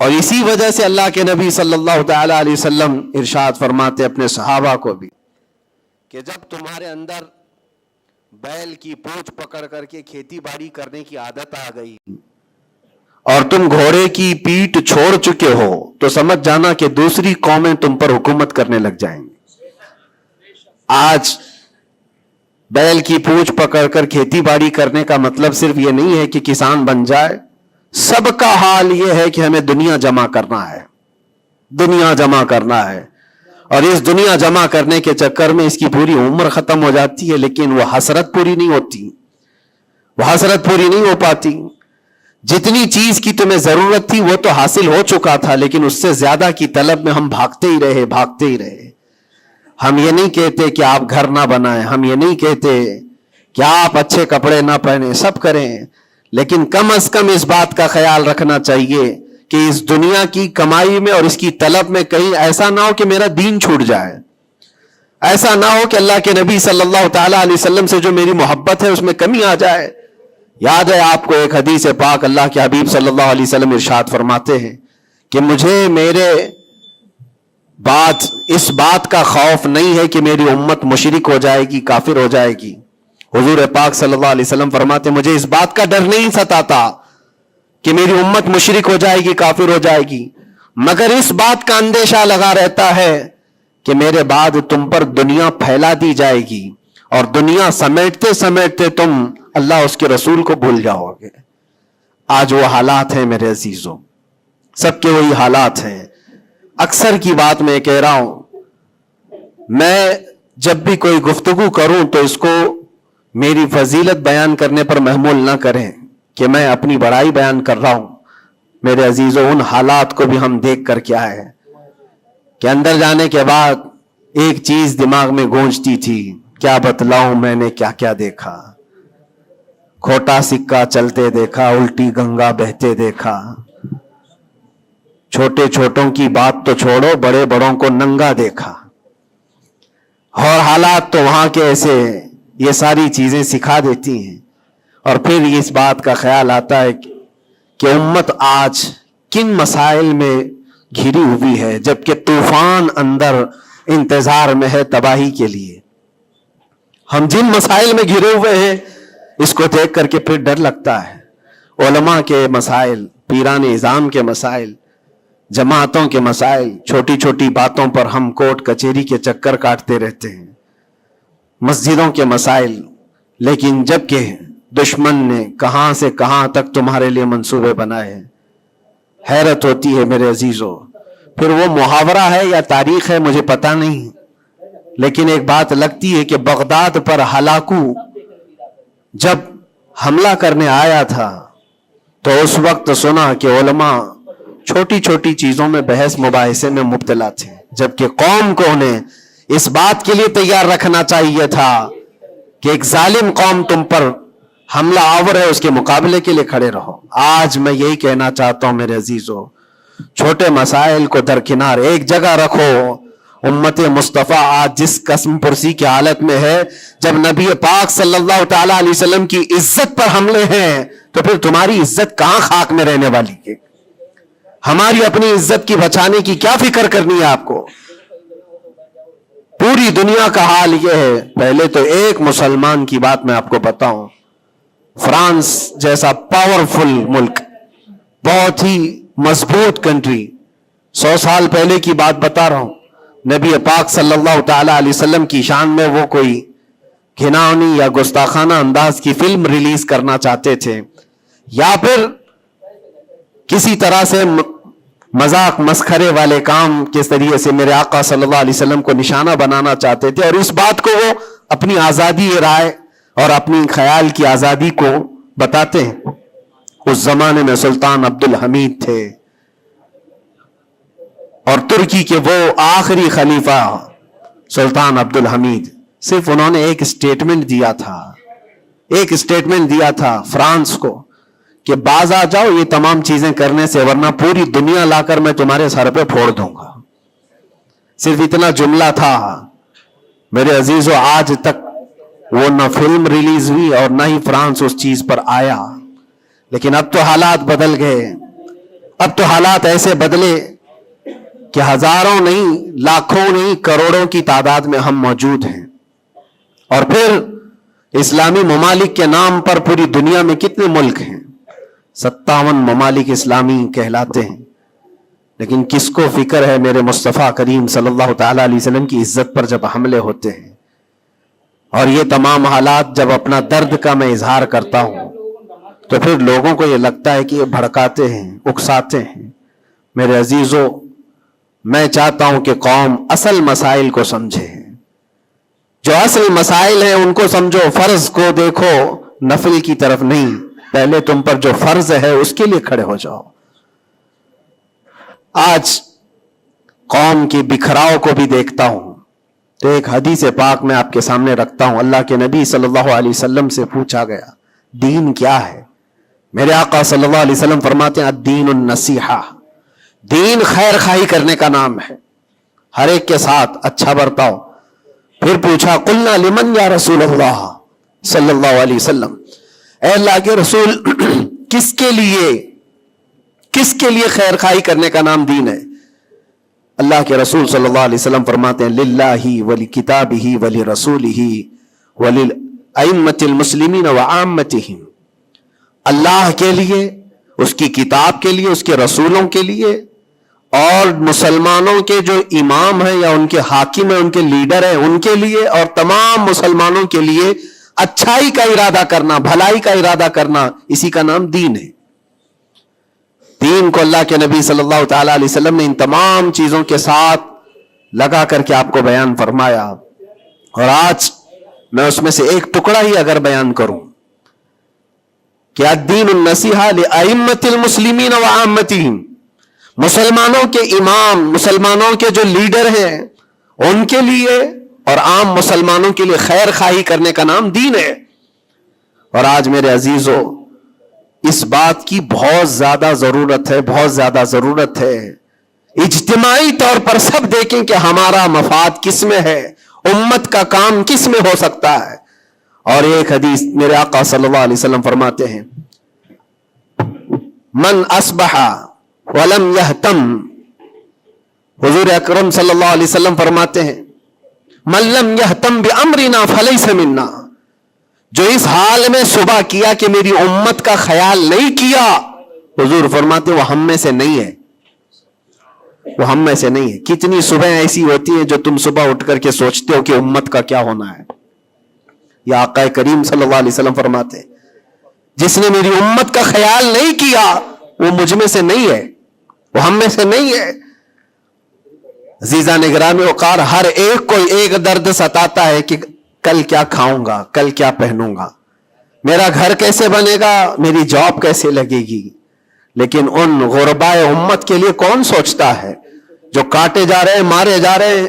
اور اسی وجہ سے اللہ کے نبی صلی اللہ تعالی علیہ وسلم ارشاد فرماتے اپنے صحابہ کو بھی کہ جب تمہارے اندر بیل کی پونچھ پکڑ کر کے کھیتی باڑی کرنے کی عادت آ گئی اور تم گھوڑے کی پیٹھ چھوڑ چکے ہو تو سمجھ جانا کہ دوسری قومیں تم پر حکومت کرنے لگ جائیں گی. آج بیل کی پونچھ پکڑ کر کھیتی باڑی کرنے کا مطلب صرف یہ نہیں ہے کہ کسان بن جائے. سب کا حال یہ ہے کہ ہمیں دنیا جمع کرنا ہے, دنیا جمع کرنا ہے, اور اس دنیا جمع کرنے کے چکر میں اس کی پوری عمر ختم ہو جاتی ہے, لیکن وہ حسرت پوری نہیں ہوتی, وہ حسرت پوری نہیں ہو پاتی. جتنی چیز کی تمہیں ضرورت تھی وہ تو حاصل ہو چکا تھا, لیکن اس سے زیادہ کی طلب میں ہم بھاگتے ہی رہے, بھاگتے ہی رہے. ہم یہ نہیں کہتے کہ آپ گھر نہ بنائیں, ہم یہ نہیں کہتے کہ آپ اچھے کپڑے نہ پہنیں, سب کریں, لیکن کم از کم اس بات کا خیال رکھنا چاہیے کہ اس دنیا کی کمائی میں اور اس کی طلب میں کہیں ایسا نہ ہو کہ میرا دین چھوٹ جائے, ایسا نہ ہو کہ اللہ کے نبی صلی اللہ تعالی علیہ وسلم سے جو میری محبت ہے اس میں کمی آ جائے. یاد ہے آپ کو ایک حدیث پاک, اللہ کے حبیب صلی اللہ علیہ وسلم ارشاد فرماتے ہیں کہ مجھے میرے بعد اس بات کا خوف نہیں ہے کہ میری امت مشرک ہو جائے گی, کافر ہو جائے گی. حضور پاک صلی اللہ علیہ وسلم فرماتے مجھے اس بات کا ڈر نہیں ستاتا کہ میری امت مشرک ہو جائے گی, کافر ہو جائے گی, مگر اس بات کا اندیشہ لگا رہتا ہے کہ میرے بعد تم پر دنیا پھیلا دی جائے گی اور دنیا سمیٹتے سمیٹتے تم اللہ اس کے رسول کو بھول جاؤ گے. آج وہ حالات ہیں میرے عزیزوں, سب کے وہی حالات ہیں. اکثر کی بات میں کہہ رہا ہوں, میں جب بھی کوئی گفتگو کروں تو اس کو میری فضیلت بیان کرنے پر محمول نہ کریں کہ میں اپنی بڑائی بیان کر رہا ہوں. میرے عزیزوں, ان حالات کو بھی ہم دیکھ کر کے آئے کہ اندر جانے کے بعد ایک چیز دماغ میں گونجتی تھی, کیا بتلاؤں میں نے کیا کیا دیکھا. کھوٹا سکہ چلتے دیکھا, الٹی گنگا بہتے دیکھا, چھوٹے چھوٹوں کی بات تو چھوڑو, بڑے بڑوں کو ننگا دیکھا. اور حالات تو وہاں کے ایسے, یہ ساری چیزیں سکھا دیتی ہیں. اور پھر اس بات کا خیال آتا ہے کہ امت آج کن مسائل میں گھری ہوئی ہے, جبکہ طوفان اندر انتظار میں ہے تباہی کے لیے. ہم جن مسائل میں گھرے ہوئے ہیں اس کو دیکھ کر کے پھر ڈر لگتا ہے. علماء کے مسائل, پیران اعظام کے مسائل, جماعتوں کے مسائل, چھوٹی چھوٹی باتوں پر ہم کورٹ کچہری کے چکر کاٹتے رہتے ہیں, مسجدوں کے مسائل, لیکن جبکہ دشمن نے کہاں سے کہاں تک تمہارے لیے منصوبے بنائے ہیں. حیرت ہوتی ہے میرے عزیزوں. پھر وہ محاورہ ہے یا تاریخ ہے مجھے پتا نہیں, لیکن ایک بات لگتی ہے کہ بغداد پر ہلاکو جب حملہ کرنے آیا تھا تو اس وقت سنا کہ علماء چھوٹی چھوٹی چیزوں میں بحث مباحثے میں مبتلا تھے, جبکہ قوم کو انہیں اس بات کے لیے تیار رکھنا چاہیے تھا کہ ایک ظالم قوم تم پر حملہ آور ہے, اس کے مقابلے کے لیے کھڑے رہو. آج میں یہی کہنا چاہتا ہوں میرے عزیزوں, چھوٹے مسائل کو درکنار ایک جگہ رکھو. امت مصطفیٰ آج جس قسم پرسی کی حالت میں ہے, جب نبی پاک صلی اللہ تعالی علیہ وسلم کی عزت پر حملے ہیں تو پھر تمہاری عزت کہاں خاک میں رہنے والی ہے. ہماری اپنی عزت کی بچانے کی کیا فکر کرنی ہے آپ کو. پوری دنیا کا حال یہ ہے. پہلے تو ایک مسلمان کی بات میں آپ کو بتاؤں, فرانس جیسا پاورفل ملک, بہت ہی مضبوط کنٹری, 100 سال پہلے کی بات بتا رہا ہوں, نبی پاک صلی اللہ تعالی علیہ وسلم کی شان میں وہ کوئی گھناؤنی یا گستاخانہ انداز کی فلم ریلیز کرنا چاہتے تھے, یا پھر کسی طرح سے مذاق مسخرے والے کام کے ذریعے سے میرے آقا صلی اللہ علیہ وسلم کو نشانہ بنانا چاہتے تھے, اور اس بات کو وہ اپنی آزادی رائے اور اپنی خیال کی آزادی کو بتاتے ہیں. اس زمانے میں سلطان عبد الحمید تھے, اور ترکی کے وہ آخری خلیفہ سلطان عبد الحمید. صرف انہوں نے ایک اسٹیٹمنٹ دیا تھا فرانس کو کہ باز آ جاؤ یہ تمام چیزیں کرنے سے, ورنہ پوری دنیا لا کر میں تمہارے سر پہ پھوڑ دوں گا. صرف اتنا جملہ تھا میرے عزیزوں. آج تک وہ نہ فلم ریلیز ہوئی اور نہ ہی فرانس اس چیز پر آیا. لیکن اب تو حالات بدل گئے. اب تو حالات ایسے بدلے کہ ہزاروں نہیں، لاکھوں نہیں، کروڑوں کی تعداد میں ہم موجود ہیں. اور پھر اسلامی ممالک کے نام پر پوری دنیا میں کتنے ملک ہیں؟ 57 ممالک اسلامی کہلاتے ہیں. لیکن کس کو فکر ہے میرے مصطفیٰ کریم صلی اللہ تعالی علیہ وسلم کی عزت پر جب حملے ہوتے ہیں؟ اور یہ تمام حالات جب اپنا درد کا میں اظہار کرتا ہوں تو پھر لوگوں کو یہ لگتا ہے کہ یہ بھڑکاتے ہیں، اکساتے ہیں. میرے عزیزو، میں چاہتا ہوں کہ قوم اصل مسائل کو سمجھے. جو اصل مسائل ہیں ان کو سمجھو، فرض کو دیکھو، نفل کی طرف نہیں. پہلے تم پر جو فرض ہے اس کے لیے کھڑے ہو جاؤ. آج قوم کی بکھراؤ کو بھی دیکھتا ہوں تو ایک حدیث پاک میں آپ کے سامنے رکھتا ہوں. اللہ کے نبی صلی اللہ علیہ وسلم سے پوچھا گیا دین کیا ہے؟ میرے آقا صلی اللہ علیہ وسلم فرماتے ہیں الدین النصیحہ. دین خیر خواہی کرنے کا نام ہے، ہر ایک کے ساتھ اچھا برتاؤ. پھر پوچھا قلنا لمن یا رسول اللہ صلی اللہ علیہ وسلم، اے اللہ کے رسول کس کے لیے خیر خواہی کرنے کا نام دین ہے؟ اللہ کے رسول صلی اللہ علیہ وسلم فرماتے ہیں للہ ولکتابہ ولرسولہ وللائمۃ المسلمین وعامتہم. اللہ کے لیے، اس کی کتاب کے لیے، اس کے رسولوں کے لیے، اور مسلمانوں کے جو امام ہیں یا ان کے حاکم ہیں، ان کے لیڈر ہیں، ان کے لیے، اور تمام مسلمانوں کے لیے اچھائی کا ارادہ کرنا، بھلائی کا ارادہ کرنا، اسی کا نام دین ہے. دین کو اللہ کے نبی صلی اللہ تعالی علیہ وسلم نے ان تمام چیزوں کے ساتھ لگا کر کے آپ کو بیان فرمایا. اور آج میں اس میں سے ایک ٹکڑا ہی اگر بیان کروں کہ الدین النصیحہ لأئمۃ المسلمین وعامتہم، مسلمانوں کے امام، مسلمانوں کے جو لیڈر ہیں ان کے لیے اور عام مسلمانوں کے لیے خیر خواہی کرنے کا نام دین ہے. اور آج میرے عزیزو اس بات کی بہت زیادہ ضرورت ہے، بہت زیادہ ضرورت ہے. اجتماعی طور پر سب دیکھیں کہ ہمارا مفاد کس میں ہے، امت کا کام کس میں ہو سکتا ہے. اور ایک حدیث میرے آقا صلی اللہ علیہ وسلم فرماتے ہیں من اصبح ولم یہتم، حضور اکرم صلی اللہ علیہ وسلم فرماتے ہیں من لم یہتم بامرنا فلیس منا، جو اس حال میں صبح کیا کہ میری امت کا خیال نہیں کیا، حضور فرماتے وہ ہم میں سے نہیں ہے، وہ ہم میں سے نہیں ہے. کتنی صبح ایسی ہوتی ہیں جو تم صبح اٹھ کر کے سوچتے ہو کہ امت کا کیا ہونا ہے. یا آقا کریم صلی اللہ علیہ وسلم فرماتے ہیں جس نے میری امت کا خیال نہیں کیا وہ مجھ میں سے نہیں ہے، وہ ہم میں سے نہیں ہے. عزیزان گرامی وقار، ہر ایک کو ایک درد ستاتا ہے کہ کل کیا کھاؤں گا، کل کیا پہنوں گا، میرا گھر کیسے بنے گا، میری جاب کیسے لگے گی. لیکن ان غربائے امت کے لیے کون سوچتا ہے جو کاٹے جا رہے ہیں، مارے جا رہے ہیں،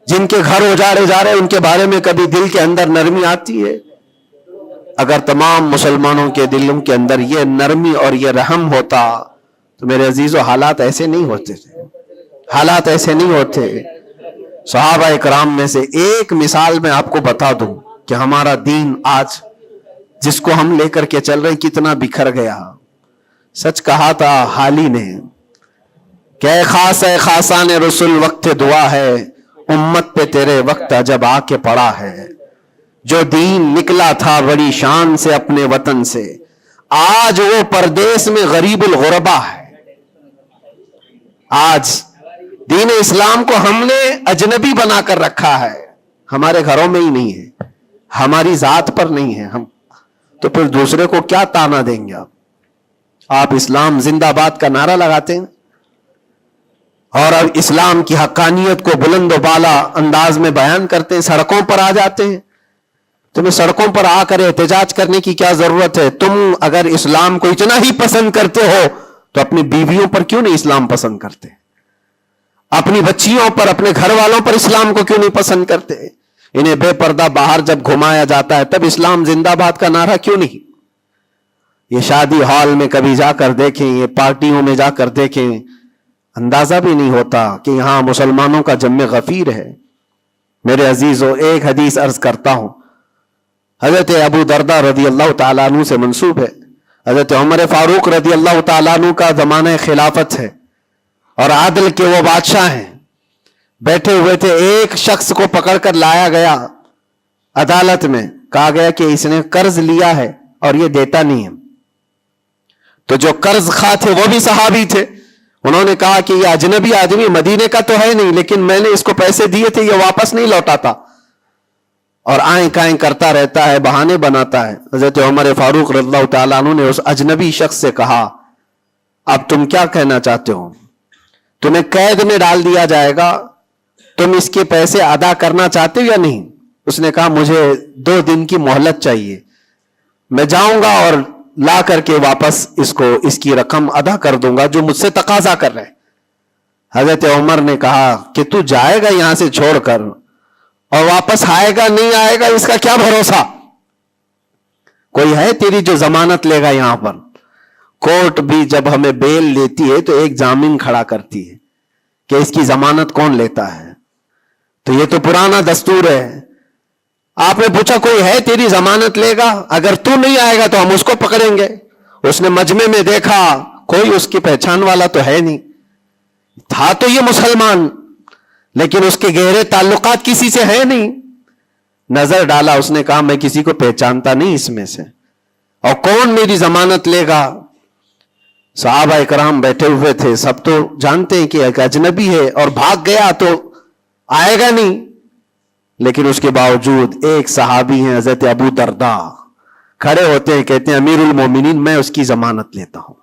جن کے گھر اجاڑے جا رہے ہیں، ان کے بارے میں کبھی دل کے اندر نرمی آتی ہے؟ اگر تمام مسلمانوں کے دلوں کے اندر یہ نرمی اور یہ رحم ہوتا تو میرے عزیزو حالات ایسے نہیں ہوتے تھے، حالات ایسے نہیں ہوتے. صحابہ اکرام میں سے ایک مثال میں آپ کو بتا دوں کہ ہمارا دین آج جس کو ہم لے کر کے چل رہے کتنا بکھر گیا. سچ کہا تھا حالی نے کہ اے خاص ہے خاصان رسول وقت دعا ہے، امت پہ تیرے وقت عجب آ کے پڑا ہے. جو دین نکلا تھا بڑی شان سے اپنے وطن سے، آج وہ پردیس میں غریب الغربا ہے. آج دین اسلام کو ہم نے اجنبی بنا کر رکھا ہے، ہمارے گھروں میں ہی نہیں ہے، ہماری ذات پر نہیں ہے. ہم تو پھر دوسرے کو کیا تانا دیں گے؟ آپ اسلام زندہ باد کا نعرہ لگاتے ہیں اور اب اسلام کی حقانیت کو بلند و بالا انداز میں بیان کرتے ہیں، سڑکوں پر آ جاتے ہیں. تمہیں سڑکوں پر آ کر احتجاج کرنے کی کیا ضرورت ہے؟ تم اگر اسلام کو اتنا ہی پسند کرتے ہو تو اپنی بیویوں پر کیوں نہیں اسلام پسند کرتے؟ اپنی بچیوں پر، اپنے گھر والوں پر اسلام کو کیوں نہیں پسند کرتے؟ انہیں بے پردہ باہر جب گھمایا جاتا ہے تب اسلام زندہ باد کا نعرہ کیوں نہیں؟ یہ شادی ہال میں کبھی جا کر دیکھیں، یہ پارٹیوں میں جا کر دیکھیں، اندازہ بھی نہیں ہوتا کہ یہاں مسلمانوں کا جم غفیر ہے. میرے عزیزو، ایک حدیث عرض کرتا ہوں، حضرت ابو دردہ رضی اللہ تعالیٰ عنہ سے منسوب ہے. حضرت عمر فاروق رضی اللہ تعالیٰ عنہ کا زمانہ خلافت ہے اور عادل کے وہ بادشاہ ہیں. بیٹھے ہوئے تھے, ایک شخص کو پکڑ کر لایا گیا عدالت میں, کہا گیا کہ اس نے قرض لیا ہے اور یہ دیتا نہیں ہے. تو جو قرض خواہ تھے وہ بھی صحابی تھے, انہوں نے کہا کہ یہ اجنبی آدمی مدینے کا تو ہے نہیں, لیکن میں نے اس کو پیسے دیے تھے, یہ واپس نہیں لوٹاتا اور آئیں کائیں کرتا رہتا ہے, بہانے بناتا ہے. حضرت عمر فاروق رضی اللہ تعالیٰ عنہ نے اس اجنبی شخص سے کہا, اب تم کیا کہنا چاہتے ہو؟ تمہیں قید میں ڈال دیا جائے گا, تم اس کے پیسے ادا کرنا چاہتے ہو یا نہیں؟ اس نے کہا مجھے 2 دن کی مہلت چاہیے, میں جاؤں گا اور لا کر کے واپس اس کی رقم ادا کر دوں گا جو مجھ سے تقاضا کر رہے. حضرت عمر نے کہا کہ تو جائے گا یہاں سے چھوڑ کر اور واپس آئے گا نہیں آئے گا, اس کا کیا بھروسہ؟ کوئی ہے تیری جو ضمانت لے گا؟ یہاں پر کورٹ بھی جب ہمیں بیل لیتی ہے تو ایک ضامن کھڑا کرتی ہے کہ اس کی ضمانت کون لیتا ہے. تو یہ تو پرانا دستور ہے. آپ نے پوچھا کوئی ہے تیری ضمانت لے گا؟ اگر تو نہیں آئے گا تو ہم اس کو پکڑیں گے. اس نے مجمع میں دیکھا کوئی اس کی پہچان والا تو ہے نہیں, تھا تو یہ مسلمان لیکن اس کے گہرے تعلقات کسی سے ہے نہیں. نظر ڈالا, اس نے کہا میں کسی کو پہچانتا نہیں اس میں سے, اور کون میری ضمانت لے گا؟ صحابہ اکرام بیٹھے ہوئے تھے, سب تو جانتے ہیں کہ ایک اجنبی ہے اور بھاگ گیا تو آئے گا نہیں, لیکن اس کے باوجود ایک صحابی ہیں حضرت ابو درداء کھڑے ہوتے ہیں, کہتے ہیں امیر المومنین میں اس کی ضمانت لیتا ہوں,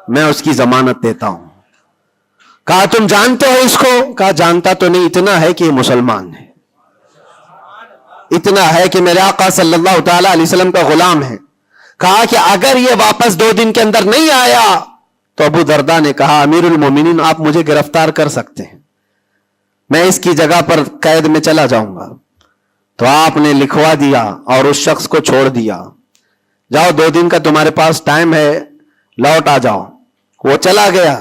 میں اس کی ضمانت دیتا ہوں. کہا تم جانتے ہو اس کو؟ کہا جانتا تو نہیں, اتنا ہے کہ یہ مسلمان ہے, اتنا ہے کہ میرے آقا صلی اللہ تعالی علیہ وسلم کا غلام ہے. کہا کہ اگر یہ واپس 2 دن کے اندر نہیں آیا تو ابو درداء نے کہا امیر المومنین آپ مجھے گرفتار کر سکتے ہیں, میں اس کی جگہ پر قید میں چلا جاؤں گا. تو آپ نے لکھوا دیا اور اس شخص کو چھوڑ دیا, جاؤ 2 دن کا تمہارے پاس ٹائم ہے, لوٹ آ جاؤ. وہ چلا گیا.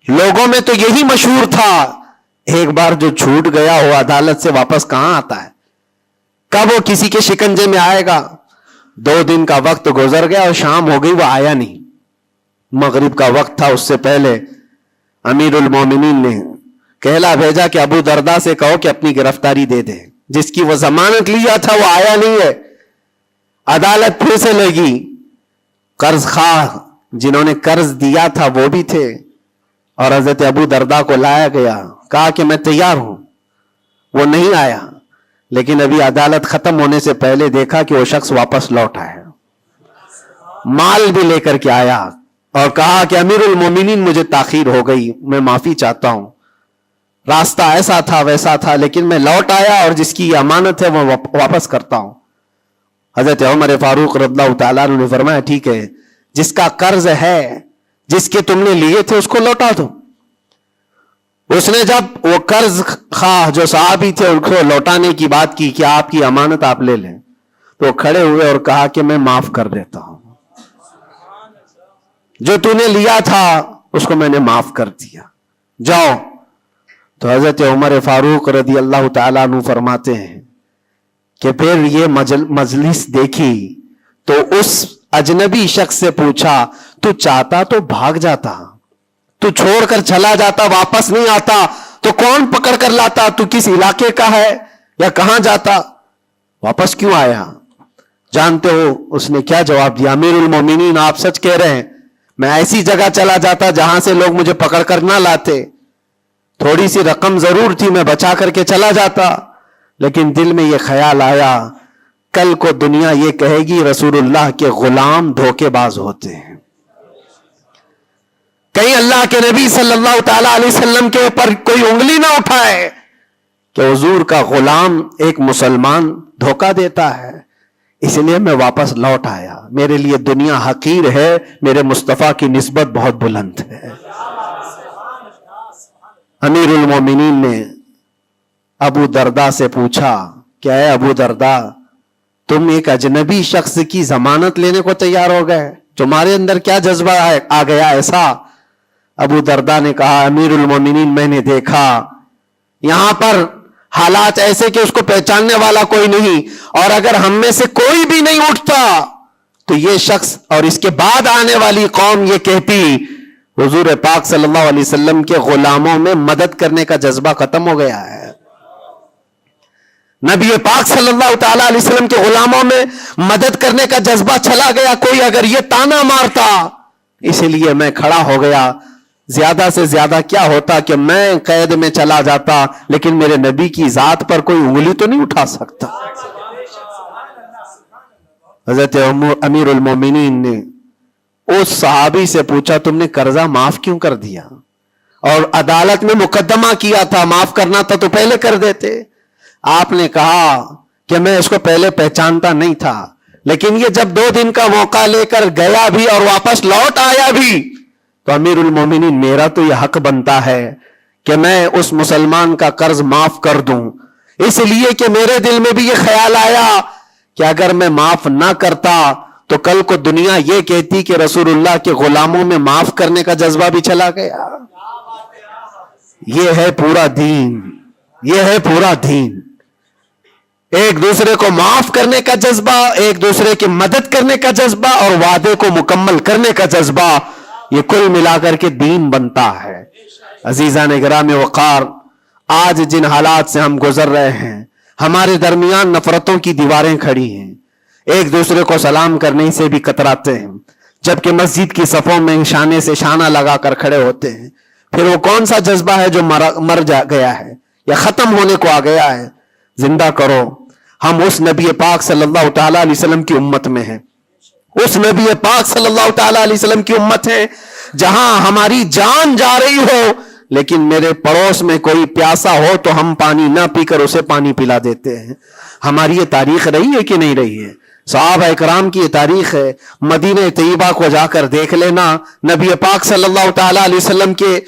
لوگوں میں تو یہی مشہور تھا, ایک بار جو چھوٹ گیا وہ عدالت سے واپس کہاں آتا ہے, کب وہ کسی کے شکنجے میں آئے گا؟ 2 دن کا وقت گزر گیا اور شام ہو گئی, وہ آیا نہیں. مغرب کا وقت تھا, اس سے پہلے امیر المومنین نے کہلا بھیجا کہ ابو درداء سے کہو کہ اپنی گرفتاری دے دے, جس کی وہ ضمانت لیا تھا وہ آیا نہیں ہے. عدالت پھر سے لگی, قرض خواہ جنہوں نے قرض دیا تھا وہ بھی تھے, اور حضرت ابو درداء کو لایا گیا, کہا کہ میں تیار ہوں. وہ نہیں آیا, لیکن ابھی عدالت ختم ہونے سے پہلے دیکھا کہ وہ شخص واپس لوٹ آیا, مال بھی لے کر کے آیا اور کہا کہ امیر المومنین مجھے تاخیر ہو گئی, میں معافی چاہتا ہوں, راستہ ایسا تھا ویسا تھا, لیکن میں لوٹ آیا اور جس کی امانت ہے وہ واپس کرتا ہوں. حضرت عمر فاروق رضی اللہ تعالیٰ عنہ نے فرمایا ٹھیک ہے, جس کا قرض ہے, جس کے تم نے لیے تھے اس کو لوٹا دو. اس نے جب وہ قرض خواہ جو صحابی تھے ان کو لوٹانے کی بات کی کہ آپ کی امانت آپ لے لیں, تو وہ کھڑے ہوئے اور کہا کہ میں معاف کر دیتا ہوں, جو تو نے لیا تھا اس کو میں نے معاف کر دیا, جاؤ. تو حضرت عمر فاروق رضی اللہ تعالیٰ عنہ فرماتے ہیں کہ پھر یہ مجلس دیکھی تو اس اجنبی شخص سے پوچھا تو چاہتا تو بھاگ جاتا, تو چھوڑ کر چلا جاتا, واپس نہیں آتا تو کون پکڑ کر لاتا, تو کس علاقے کا ہے یا کہاں جاتا, واپس کیوں آیا؟ جانتے ہو اس نے کیا جواب دیا؟ امیر المومنین آپ سچ کہہ رہے ہیں, میں ایسی جگہ چلا جاتا جہاں سے لوگ مجھے پکڑ کر نہ لاتے, تھوڑی سی رقم ضرور تھی, میں بچا کر کے چلا جاتا, لیکن دل میں یہ خیال آیا کل کو دنیا یہ کہے گی رسول اللہ کے غلام دھوکے باز ہوتے ہیں, کہیں اللہ کے نبی صلی اللہ تعالی علیہ وسلم کے اوپر کوئی انگلی نہ اٹھائے کہ حضور کا غلام ایک مسلمان دھوکہ دیتا ہے. اس لیے میں واپس لوٹ آیا, میرے لیے دنیا حقیر ہے, میرے مصطفیٰ کی نسبت بہت بلند ہے. امیر المومنین نے ابو درداء سے پوچھا کہ اے ابو درداء, تم ایک اجنبی شخص کی ضمانت لینے کو تیار ہو گئے, تمہارے اندر کیا جذبہ آ گیا ایسا؟ ابو درداء نے کہا امیر المومنین میں نے دیکھا یہاں پر حالات ایسے کہ اس کو پہچاننے والا کوئی نہیں, اور اگر ہم میں سے کوئی بھی نہیں اٹھتا تو یہ شخص اور اس کے بعد آنے والی قوم یہ کہتی حضور پاک صلی اللہ علیہ وسلم کے غلاموں میں مدد کرنے کا جذبہ ختم ہو گیا ہے. نبی پاک صلی اللہ تعالی علیہ وسلم کے غلاموں میں مدد کرنے کا جذبہ چلا گیا. کوئی اگر یہ تانا مارتا اس لیے میں کھڑا ہو گیا, زیادہ سے زیادہ کیا ہوتا کہ میں قید میں چلا جاتا, لیکن میرے نبی کی ذات پر کوئی انگلی تو نہیں اٹھا سکتا. حضرت امیر المومنین نے اس صحابی سے پوچھا تم نے قرضہ معاف کیوں کر دیا؟ اور عدالت میں مقدمہ کیا تھا, معاف کرنا تھا تو پہلے کر دیتے. آپ نے کہا کہ میں اس کو پہلے پہچانتا نہیں تھا, لیکن یہ جب 2 دن کا موقع لے کر گیا بھی اور واپس لوٹ آیا بھی تو امیر المومنین میرا تو یہ حق بنتا ہے کہ میں اس مسلمان کا قرض معاف کر دوں, اس لیے کہ میرے دل میں بھی یہ خیال آیا کہ اگر میں معاف نہ کرتا تو کل کو دنیا یہ کہتی کہ رسول اللہ کے غلاموں میں معاف کرنے کا جذبہ بھی چلا گیا. یہ ہے پورا دین, یہ ہے پورا دین. ایک دوسرے کو معاف کرنے کا جذبہ, ایک دوسرے کی مدد کرنے کا جذبہ اور وعدے کو مکمل کرنے کا جذبہ, یہ کل ملا کر کے دین بنتا ہے. عزیزان گرامی وقار, آج جن حالات سے ہم گزر رہے ہیں, ہمارے درمیان نفرتوں کی دیواریں کھڑی ہیں, ایک دوسرے کو سلام کرنے سے بھی کتراتے ہیں, جبکہ مسجد کی صفوں میں شانے سے شانہ لگا کر کھڑے ہوتے ہیں. پھر وہ کون سا جذبہ ہے جو مر گیا ہے یا ختم ہونے کو آ گیا ہے؟ زندہ کرو. ہم اس نبی پاک صلی اللہ تعالی علیہ وسلم کی امت میں ہیں, اس نبی پاک صلی اللہ تعالی علیہ وسلم کی امت ہے جہاں ہماری جان جا رہی ہو لیکن میرے پڑوس میں کوئی پیاسا ہو تو ہم پانی نہ پی کر اسے پانی پلا دیتے ہیں. ہماری یہ تاریخ رہی ہے کہ نہیں رہی ہے؟ صحابہ اکرام کی یہ تاریخ ہے. مدینہ طیبہ کو جا کر دیکھ لینا, نبی پاک صلی اللہ تعالی علیہ وسلم کے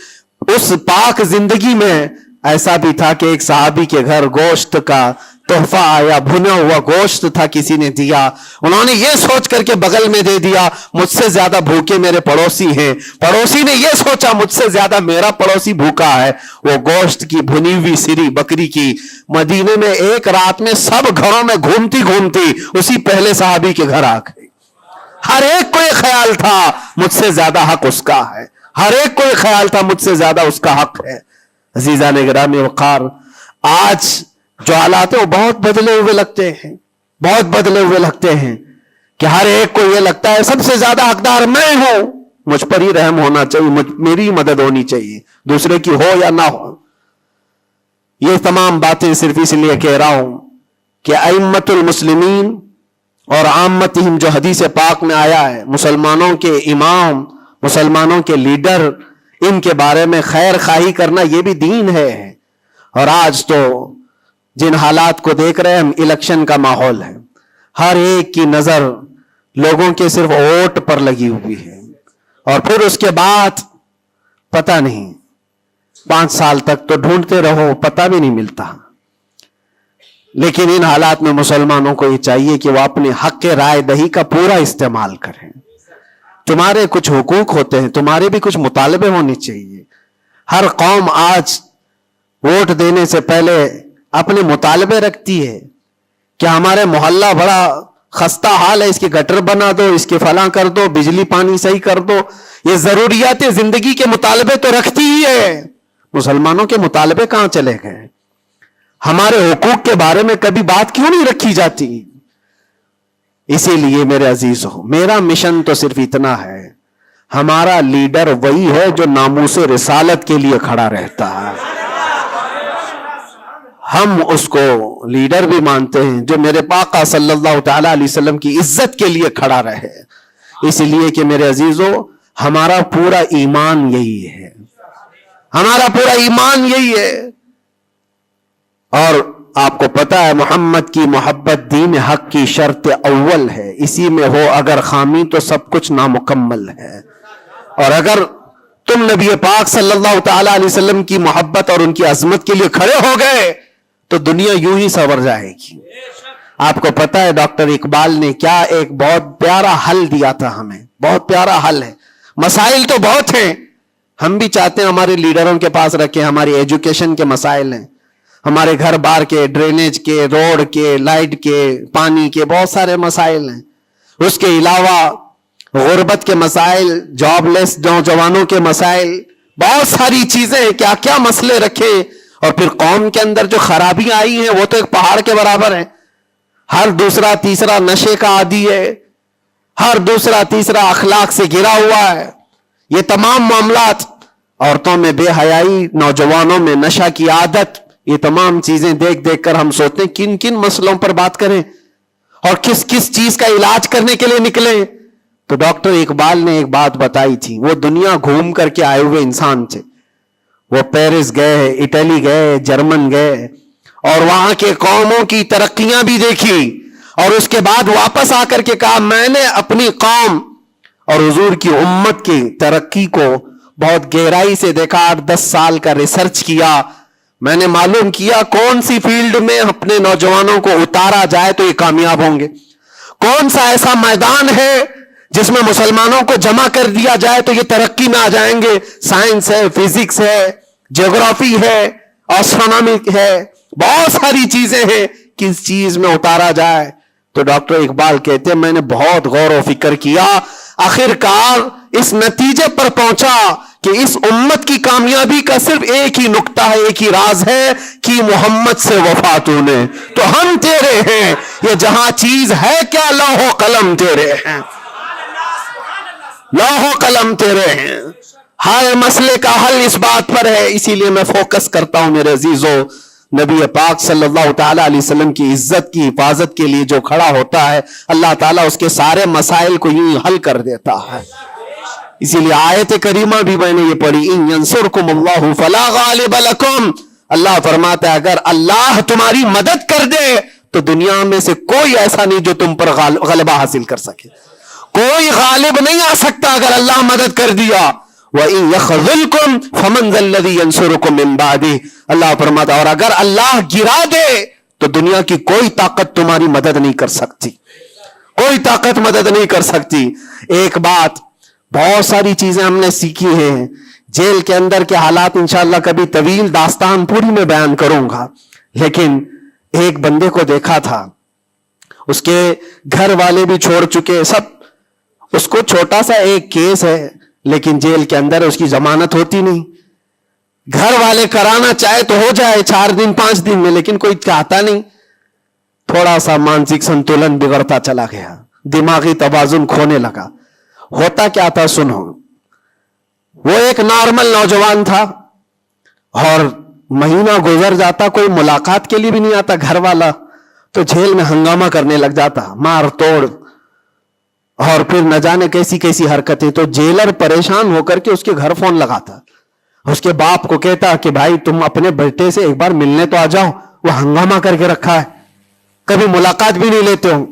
اس پاک زندگی میں ایسا بھی تھا کہ ایک صحابی کے گھر گوشت کا تحفہ آیا, بھنا ہوا گوشت تھا, کسی نے دیا, انہوں نے یہ سوچ کر کے بغل میں دے دیا مجھ سے زیادہ بھوکے میرے پڑوسی ہیں. پڑوسی نے یہ سوچا مجھ سے زیادہ میرا پڑوسی بھوکا ہے. وہ گوشت کی بھنی ہوئی سری بکری کی مدینے میں ایک رات میں سب گھروں میں گھومتی گھومتی اسی پہلے صحابی کے گھر آ گئی. ہر ایک کو یہ خیال تھا مجھ سے زیادہ حق اس کا ہے, ہر ایک کو یہ خیال تھا مجھ سے زیادہ اس کا حق ہے. عزیزان گرامی وقار, آج جو حالات ہیں وہ بہت بدلے ہوئے لگتے ہیں, بہت بدلے ہوئے لگتے ہیں کہ ہر ایک کو یہ لگتا ہے سب سے زیادہ حقدار میں ہوں, مجھ پر ہی رحم ہونا چاہیے, میری مدد ہونی چاہیے, دوسرے کی ہو یا نہ ہو. یہ تمام باتیں صرف اس لیے کہہ رہا ہوں کہ ائمۃ المسلمین اور عامتہم جو حدیث پاک میں آیا ہے, مسلمانوں کے امام, مسلمانوں کے لیڈر, ان کے بارے میں خیر خواہی کرنا یہ بھی دین ہے. اور آج تو جن حالات کو دیکھ رہے ہیں ہم, الیکشن کا ماحول ہے, ہر ایک کی نظر لوگوں کے صرف ووٹ پر لگی ہوئی ہے, اور پھر اس کے بعد پتہ نہیں 5 سال تک تو ڈھونڈتے رہو, پتہ بھی نہیں ملتا. لیکن ان حالات میں مسلمانوں کو یہ چاہیے کہ وہ اپنے حق رائے دہی کا پورا استعمال کریں. تمہارے کچھ حقوق ہوتے ہیں, تمہارے بھی کچھ مطالبے ہونے چاہیے. ہر قوم آج ووٹ دینے سے پہلے اپنے مطالبے رکھتی ہے کہ ہمارے محلہ بڑا خستہ حال ہے, اس کی گٹر بنا دو, اس کے فلاں کر دو, بجلی پانی صحیح کر دو. یہ ضروریات زندگی کے مطالبے تو رکھتی ہی ہے. مسلمانوں کے مطالبے کہاں چلے گئے؟ ہمارے حقوق کے بارے میں کبھی بات کیوں نہیں رکھی جاتی؟ اسی لیے میرے عزیزو, میرا مشن تو صرف اتنا ہے, ہمارا لیڈر وہی ہے جو ناموس رسالت کے لیے کھڑا رہتا ہے. ہم اس کو لیڈر بھی مانتے ہیں جو میرے آقا صلی اللہ تعالی علیہ وسلم کی عزت کے لیے کھڑا رہے, اس لیے کہ میرے عزیزو ہمارا پورا ایمان یہی ہے, ہمارا پورا ایمان یہی ہے. اور آپ کو پتا ہے محمد کی محبت دین حق کی شرط اول ہے, اسی میں ہو اگر خامی تو سب کچھ نامکمل ہے. اور اگر تم نبی پاک صلی اللہ تعالی علیہ وسلم کی محبت اور ان کی عظمت کے لیے کھڑے ہو گئے تو دنیا یوں ہی سنور جائے گی. آپ کو پتا ہے ڈاکٹر اقبال نے کیا ایک بہت پیارا حل دیا تھا ہمیں, بہت پیارا حل ہے. مسائل تو بہت ہیں, ہم بھی چاہتے ہیں ہمارے لیڈروں کے پاس رکھیں. ہماری ایجوکیشن کے مسائل ہیں, ہمارے گھر بار کے, ڈرینیج کے, روڈ کے, لائٹ کے, پانی کے, بہت سارے مسائل ہیں. اس کے علاوہ غربت کے مسائل، جاب لیس نوجوانوں کے مسائل، بہت ساری چیزیں، کیا کیا مسئلے رکھے. اور پھر قوم کے اندر جو خرابیاں آئی ہیں وہ تو ایک پہاڑ کے برابر ہے. ہر دوسرا تیسرا نشے کا عادی ہے، ہر دوسرا تیسرا اخلاق سے گرا ہوا ہے. یہ تمام معاملات، عورتوں میں بے حیائی، نوجوانوں میں نشہ کی عادت، یہ تمام چیزیں دیکھ دیکھ کر ہم سوچتے ہیں کن کن مسئلوں پر بات کریں اور کس کس چیز کا علاج کرنے کے لیے نکلیں. تو ڈاکٹر اقبال نے ایک بات بتائی تھی. وہ دنیا گھوم کر کے آئے ہوئے انسان تھے. وہ پیرس گئے، اٹلی گئے، جرمن گئے اور وہاں کے قوموں کی ترقیاں بھی دیکھی اور اس کے بعد واپس آ کر کے کہا میں نے اپنی قوم اور حضور کی امت کی ترقی کو بہت گہرائی سے دیکھا. 8-10 سال کا ریسرچ کیا. میں نے معلوم کیا کون سی فیلڈ میں اپنے نوجوانوں کو اتارا جائے تو یہ کامیاب ہوں گے، کون سا ایسا میدان ہے جس میں مسلمانوں کو جمع کر دیا جائے تو یہ ترقی میں آ جائیں گے. سائنس ہے، فزکس ہے، جغرافی ہے، اسٹرونومی ہے، بہت ساری چیزیں ہیں. کس چیز میں اتارا جائے؟ تو ڈاکٹر اقبال کہتے ہیں میں نے بہت غور و فکر کیا، آخرکار اس نتیجے پر پہنچا کہ اس امت کی کامیابی کا صرف ایک ہی نقطہ ہے، ایک ہی راز ہے کہ محمد سے وفا تو نے، تو ہم تیرے ہیں. یہ جہاں چیز ہے کیا، لوح و قلم تیرے ہیں، لوح و قلم تیرے ہیں. ہر مسئلے کا حل اس بات پر ہے. اسی لیے میں فوکس کرتا ہوں میرے عزیزو، نبی پاک صلی اللہ تعالیٰ علیہ وسلم کی عزت کی حفاظت کے لیے جو کھڑا ہوتا ہے اللہ تعالیٰ اس کے سارے مسائل کو یوں حل کر دیتا ہے. اسی لیے آیت کریمہ بھی میں نے یہ پڑھی، ان ینصرکم اللہ فلا غالب لکم. اللہ فرماتا ہے اگر اللہ تمہاری مدد کر دے تو دنیا میں سے کوئی ایسا نہیں جو تم پر غلبہ حاصل کر سکے. کوئی غالب نہیں آ سکتا اگر اللہ مدد کر دیا. وَإِن يَخْذُلْكُمْ فَمَنْ ذَا الَّذِي يَنْصُرُكُمْ مِنْ بَعْدِهِ. اللہ فرماتا اور اگر اللہ گرا دے تو دنیا کی کوئی طاقت تمہاری مدد نہیں کر سکتی، کوئی طاقت مدد نہیں کر سکتی. ایک بات، بہت ساری چیزیں ہم نے سیکھی ہیں جیل کے اندر کے حالات، انشاءاللہ کبھی طویل داستان پوری میں بیان کروں گا. لیکن ایک بندے کو دیکھا تھا، اس کے گھر والے بھی چھوڑ چکے سب، اس کو چھوٹا سا ایک کیس ہے لیکن جیل کے اندر اس کی ضمانت ہوتی نہیں. گھر والے کرانا چاہے تو ہو جائے 4 دن 5 دن میں، لیکن کوئی چاہتا نہیں. تھوڑا سا مانسک سنتولن بگڑتا چلا گیا، دماغی توازن کھونے لگا. ہوتا کیا تھا سنو، وہ ایک نارمل نوجوان تھا اور مہینہ گزر جاتا کوئی ملاقات کے لیے بھی نہیں آتا گھر والا، تو جیل میں ہنگامہ کرنے لگ جاتا، مار توڑ اور پھر نہ جانے کیسی کیسی حرکتیں. تو جیلر پریشان ہو کر کے اس کے گھر فون لگاتا، اس کے باپ کو کہتا کہ بھائی تم اپنے بیٹے سے ایک بار ملنے تو آ جاؤ، وہ ہنگامہ کر کے رکھا ہے، کبھی ملاقات بھی نہیں لیتے ہو.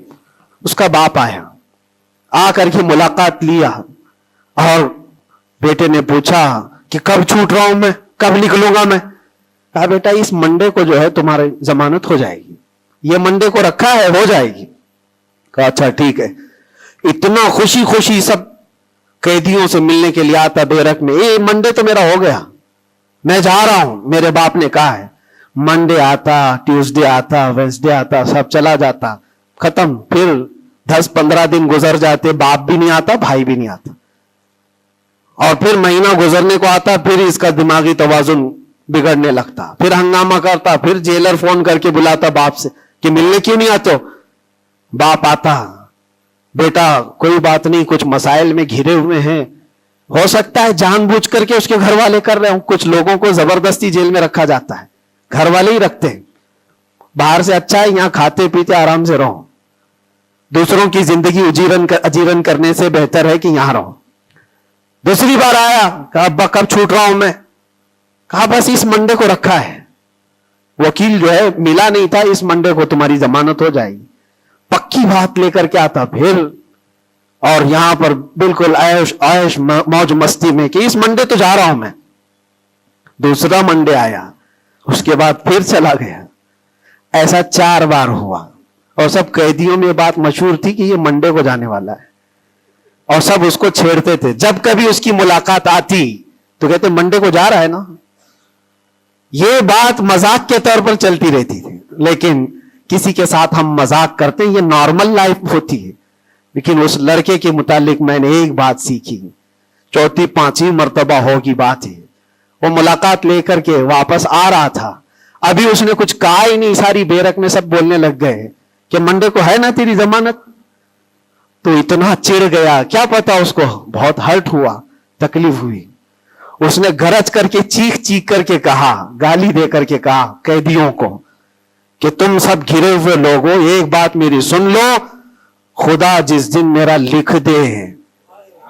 اس کا باپ آیا، آ کر کے ملاقات لیا اور بیٹے نے پوچھا کہ کب چھوٹ رہا ہوں میں، کب نکلوں گا میں؟ کہا بیٹا اس منڈے کو جو ہے تمہاری ضمانت ہو جائے گی، یہ منڈے کو رکھا ہے ہو جائے گی. کہا اچھا ٹھیک ہے. اتنا خوشی خوشی سب قیدیوں سے ملنے کے لیے آتا بیرک میں، یہ منڈے تو میرا ہو گیا، میں جا رہا ہوں. میرے باپ نے کہا ہے منڈے آتا، ٹیوزڈے آتا، وینسڈے آتا، سب چلا جاتا، ختم. پھر 10-15 دن گزر جاتے، باپ بھی نہیں آتا، بھائی بھی نہیں آتا، اور پھر مہینہ گزرنے کو آتا، پھر اس کا دماغی توازن بگڑنے لگتا، پھر ہنگامہ کرتا، پھر جیلر فون کر کے بلاتا باپ سے کہ ملنے کیوں نہیں آتے ہو؟ باپ آتا، بیٹا کوئی بات نہیں، کچھ مسائل میں گھرے ہوئے ہیں، ہو سکتا ہے جان بوجھ کر کے اس کے گھر والے کر رہے ہوں، کچھ لوگوں کو زبردستی جیل میں رکھا جاتا ہے، گھر والے ہی رکھتے ہیں، باہر سے اچھا ہے یہاں کھاتے پیتے آرام سے رہو، دوسروں کی زندگی اجیرن کرنے سے بہتر ہے کہ یہاں رہو. دوسری بار آیا، کہا ابا کب چھوٹ رہا ہوں میں؟ کہا بس اس منڈے کو رکھا ہے، وکیل جو ہے ملا نہیں تھا، اس منڈے کو تمہاری ضمانت ہو جائے گی. پکی بات لے کر کے آتا پھر، اور یہاں پر بالکل عیش موج مستی میں کہ اس منڈے تو جا رہا ہوں میں. دوسرا منڈے آیا، اس کے بعد پھر چلا گیا. ایسا 4 بار ہوا اور سب قیدیوں میں بات مشہور تھی کہ یہ منڈے کو جانے والا ہے اور سب اس کو چھیڑتے تھے. جب کبھی اس کی ملاقات آتی تو کہتے منڈے کو جا رہا ہے نا. یہ بات مذاق کے طور پر چلتی رہتی تھی، لیکن کسی کے ساتھ ہم مذاق کرتے ہیں، یہ نارمل لائف ہوتی ہے. لیکن اس لڑکے کے متعلق میں نے ایک بات سیکھی، چوتھی پانچویں مرتبہ ہوگی بات ہے، وہ ملاقات لے کر کے واپس آ رہا تھا، ابھی اس نے کچھ کہا ہی نہیں، ساری بیرک میں سب بولنے لگ گئے کہ منڈے کو ہے نا تیری ضمانت. تو اتنا چڑ گیا، کیا پتا اس کو بہت ہرٹ ہوا، تکلیف ہوئی. اس نے گرج کر کے چیخ چیخ کر کے کہا، گالی دے کر کے کہا قیدیوں کو کہ تم سب گھرے ہوئے لوگوں، ایک بات میری سن لو، خدا جس دن میرا لکھ دے،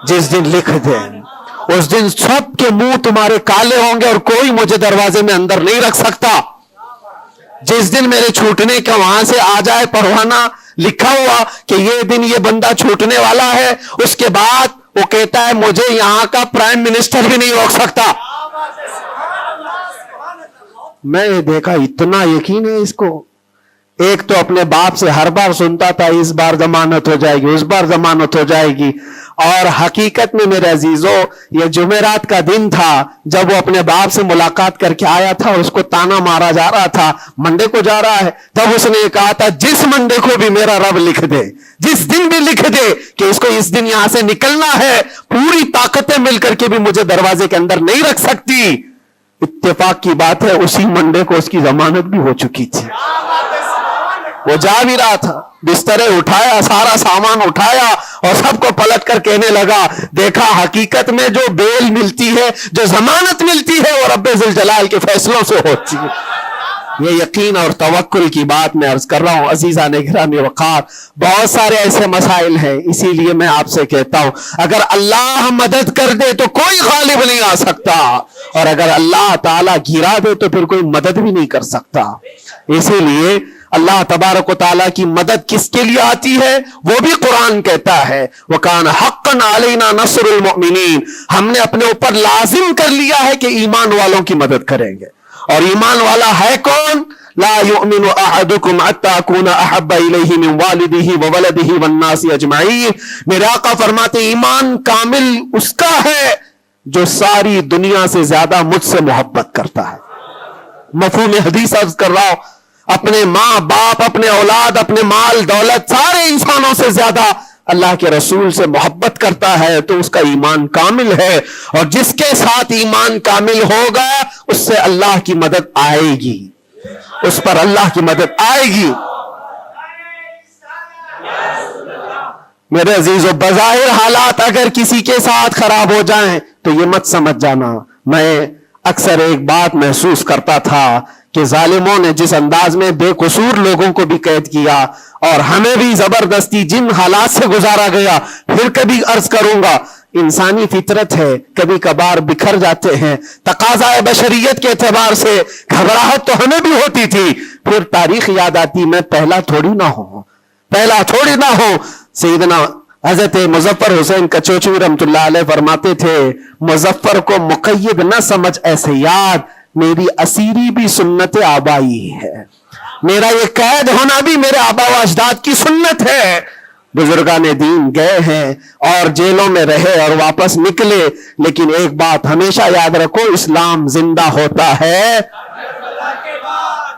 جس دن لکھ دے، اس دن سب کے منہ تمہارے کالے ہوں گے اور کوئی مجھے دروازے میں اندر نہیں رکھ سکتا. جس دن میرے چھوٹنے کا وہاں سے آ جائے پروانہ لکھا ہوا کہ یہ دن یہ بندہ چھوٹنے والا ہے، اس کے بعد وہ کہتا ہے مجھے یہاں کا پرائم منسٹر بھی نہیں روک سکتا. میں نے دیکھا اتنا یقین ہے اس کو. ایک تو اپنے باپ سے ہر بار سنتا تھا اس بار ضمانت ہو جائے گی، اس بار ضمانت ہو جائے گی، اور حقیقت میں میرے عزیزوں یہ جمعرات کا دن تھا جب وہ اپنے باپ سے ملاقات کر کے آیا تھا اور اس کو تانا مارا جا رہا تھا منڈے کو جا رہا ہے. تب اس نے کہا تھا جس منڈے کو بھی میرا رب لکھ دے، جس دن بھی لکھ دے کہ اس کو اس دن یہاں سے نکلنا ہے، پوری طاقتیں مل کر کے بھی مجھے دروازے کے اندر نہیں رکھ سکتی. اتفاق کی بات ہے اسی منڈے کو اس کی ضمانت بھی ہو چکی تھی. وہ جا بھی رہا تھا، بسترے اٹھایا، سارا سامان اٹھایا اور سب کو پلٹ کر کہنے لگا دیکھا حقیقت میں جو بیل ملتی ہے، جو ضمانت ملتی ہے وہ رب ذوالجلال کے فیصلوں سے ہوتی ہے. یہ یقین اور توکل کی بات میں عرض کر رہا ہوں. عزیزان گرامی وقار، بہت سارے ایسے مسائل ہیں، اسی لیے میں آپ سے کہتا ہوں اگر اللہ مدد کر دے تو کوئی غالب نہیں آ سکتا، اور اگر اللہ تعالیٰ گرا دے تو پھر کوئی مدد بھی نہیں کر سکتا. اسی لیے اللہ تبارک و تعالیٰ کی مدد کس کے لیے آتی ہے وہ بھی قرآن کہتا ہے وَكَانَ حَقًّا عَلَيْنَا نَصْرُ الْمُؤْمِنِينَ. ہم نے اپنے اوپر لازم کر لیا ہے کہ ایمان والوں کی مدد کریں گے. اور ایمان والا ہے کون؟ لا يؤمن احدكم حتى اكون احب اليه من والده وولده والناس اجمعين. میرے آقا فرماتے ایمان کامل اس کا ہے جو ساری دنیا سے زیادہ مجھ سے محبت کرتا ہے. مفہوم حدیث عرض کر رہا ہوں، اپنے ماں باپ، اپنے اولاد، اپنے مال دولت، سارے انسانوں سے زیادہ اللہ کے رسول سے محبت کرتا ہے تو اس کا ایمان کامل ہے. اور جس کے ساتھ ایمان کامل ہوگا اس سے اللہ کی مدد آئے گی، اس پر اللہ کی مدد آئے گی. میرے عزیزو، بظاہر حالات اگر کسی کے ساتھ خراب ہو جائیں تو یہ مت سمجھ جانا. میں اکثر ایک بات محسوس کرتا تھا کہ ظالموں نے جس انداز میں بے قصور لوگوں کو بھی قید کیا اور ہمیں بھی زبردستی جن حالات سے گزارا گیا، پھر کبھی عرض کروں گا انسانی فطرت ہے، کبھی کبھار بکھر جاتے ہیں. تقاضۂ بشریت کے اعتبار سے گھبراہٹ تو ہمیں بھی ہوتی تھی. پھر تاریخ یاد آتی، میں پہلا تھوڑی نہ ہوں. سیدنا حضرت مظفر حسین کچوچوی رحمت اللہ علیہ فرماتے تھے مظفر کو مقید نہ سمجھ ایسے یاد، میری اسیری بھی سنت آبائی ہے. میرا یہ قید ہونا بھی میرے آبا و اجداد کی سنت ہے. بزرگان دین گئے ہیں اور جیلوں میں رہے اور واپس نکلے، لیکن ایک بات ہمیشہ یاد رکھو، اسلام زندہ ہوتا ہے،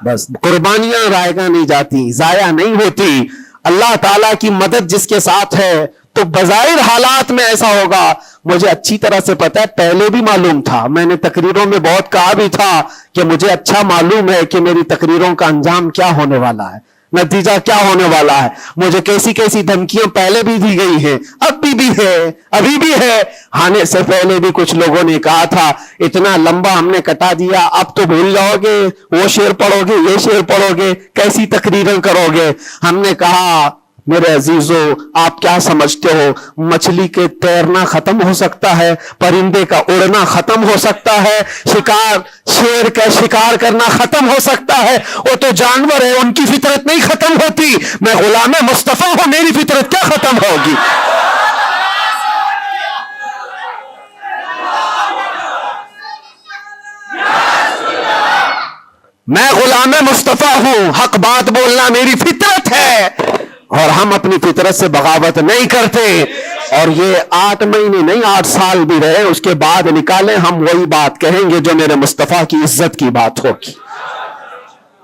بس قربانیاں رائگاں نہیں جاتی، ضائع نہیں ہوتی. اللہ تعالیٰ کی مدد جس کے ساتھ ہے تو بظاہر حالات میں ایسا ہوگا. مجھے اچھی طرح سے پتا ہے، پہلے بھی معلوم تھا، میں نے تقریروں میں بہت کہا بھی تھا کہ مجھے اچھا معلوم ہے کہ میری تقریروں کا انجام کیا ہونے والا ہے، نتیجہ کیا ہونے والا ہے. مجھے کیسی کیسی دھمکیاں پہلے بھی دی گئی ہیں، اب بھی ہے، ابھی بھی ہے. آنے سے پہلے بھی کچھ لوگوں نے کہا تھا اتنا لمبا ہم نے کٹا دیا، اب تو بھول جاؤ گے، وہ شعر پڑھو گے، یہ شعر پڑھو گے، کیسی تقریریں کرو گے. ہم نے کہا میرے عزیزو آپ کیا سمجھتے ہو، مچھلی کے تیرنا ختم ہو سکتا ہے، پرندے کا اڑنا ختم ہو سکتا ہے، شیر کا شکار کرنا ختم ہو سکتا ہے، وہ تو جانور ہے، ان کی فطرت نہیں ختم ہوتی. میں غلام مصطفیٰ ہوں، میری فطرت کیا ختم ہوگی؟ میں غلام مصطفیٰ ہوں، حق بات بولنا میری فطرت ہے، اور ہم اپنی فطرت سے بغاوت نہیں کرتے. اور یہ 8 مہینے نہیں 8 سال بھی رہے، اس کے بعد نکالیں ہم وہی بات کہیں گے جو میرے مصطفیٰ کی عزت کی بات ہوگی.